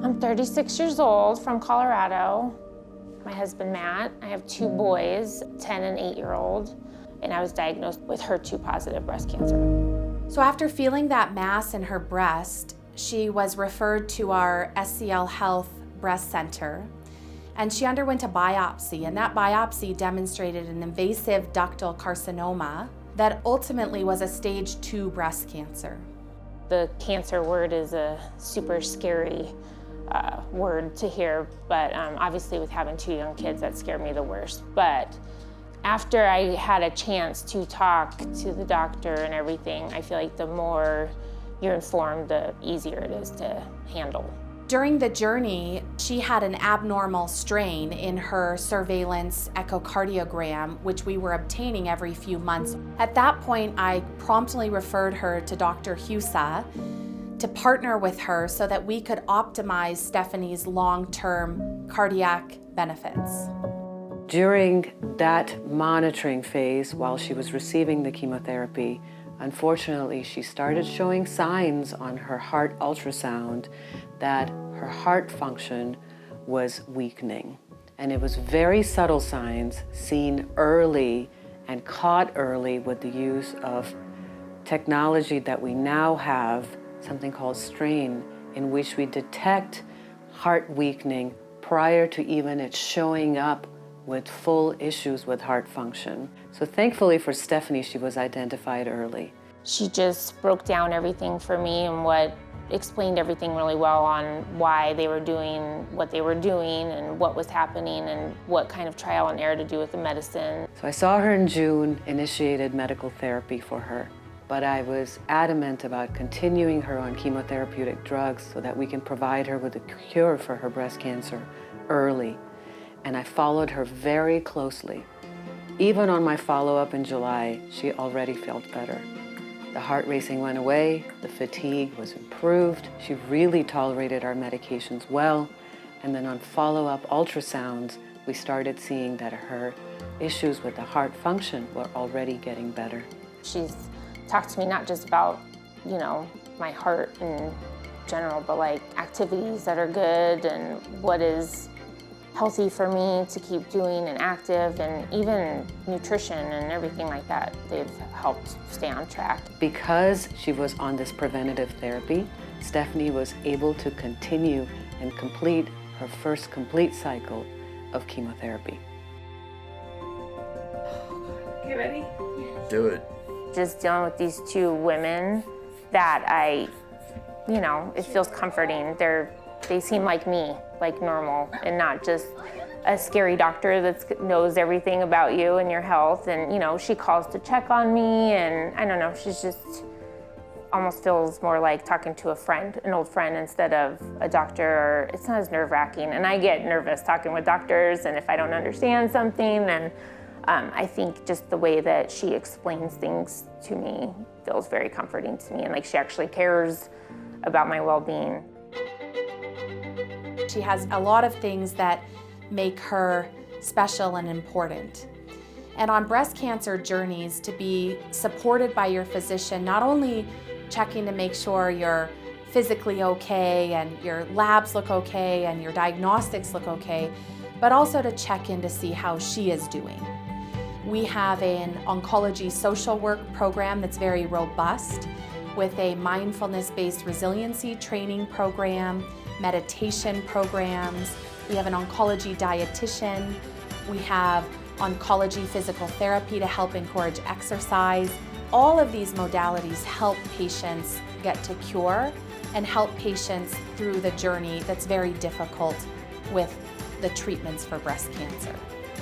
I'm 36 years old from Colorado. My husband, Matt. I have 2 boys, 10 and 8-year-old, and I was diagnosed with HER2-positive breast cancer. So after feeling that mass in her breast, she was referred to our SCL Health Breast Center, and she underwent a biopsy, and that biopsy demonstrated an invasive ductal carcinoma that ultimately was a stage 2 breast cancer. The cancer word is a super scary word to hear, but obviously with having 2 young kids, that scared me the worst. But after I had a chance to talk to the doctor and everything, I feel like the more you're informed, the easier it is to handle. During the journey, she had an abnormal strain in her surveillance echocardiogram, which we were obtaining every few months. At that point, I promptly referred her to Dr. Husa to partner with her so that we could optimize Stephanie's long-term cardiac benefits. During that monitoring phase, while she was receiving the chemotherapy, unfortunately, she started showing signs on her heart ultrasound that her heart function was weakening. And it was very subtle signs seen early and caught early with the use of technology that we now have, something called strain, in which we detect heart weakening prior to even it showing up with full issues with heart function. So thankfully for Stephanie, she was identified early. She just broke down everything for me and explained everything really well on why they were doing what they were doing and what was happening and what kind of trial and error to do with the medicine. So I saw her in June, initiated medical therapy for her, but I was adamant about continuing her on chemotherapeutic drugs so that we can provide her with a cure for her breast cancer early. And I followed her very closely. Even on my follow-up in July, she already felt better. The heart racing went away, the fatigue was improved, she really tolerated our medications well, and then on follow-up ultrasounds, we started seeing that her issues with the heart function were already getting better. She's talked to me not just about, my heart in general, but like activities that are good and what is healthy for me to keep doing and active, and even nutrition and everything like that. They've helped stay on track. Because she was on this preventative therapy, Stephanie was able to continue and complete her first complete cycle of chemotherapy. Okay, ready? Do it. Just dealing with these 2 women that it feels comforting. They seem like me, like normal, and not just a scary doctor that knows everything about you and your health. And, she calls to check on me, and I don't know, she's just almost feels more like talking to a friend, an old friend, instead of a doctor. Or it's not as nerve-wracking. And I get nervous talking with doctors, and if I don't understand something, then I think just the way that she explains things to me feels very comforting to me, and like she actually cares about my well-being. She has a lot of things that make her special and important. And on breast cancer journeys, to be supported by your physician, not only checking to make sure you're physically okay and your labs look okay and your diagnostics look okay, but also to check in to see how she is doing. We have an oncology social work program that's very robust, with a mindfulness-based resiliency training program, meditation programs. We have an oncology dietitian. We have oncology physical therapy to help encourage exercise. All of these modalities help patients get to cure and help patients through the journey that's very difficult with the treatments for breast cancer.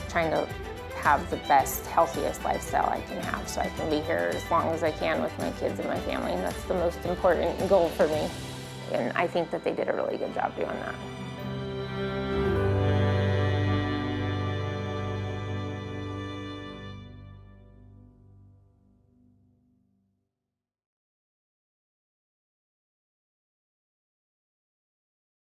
Trying to have the best, healthiest lifestyle I can have so I can be here as long as I can with my kids and my family. That's the most important goal for me. And I think that they did a really good job doing that.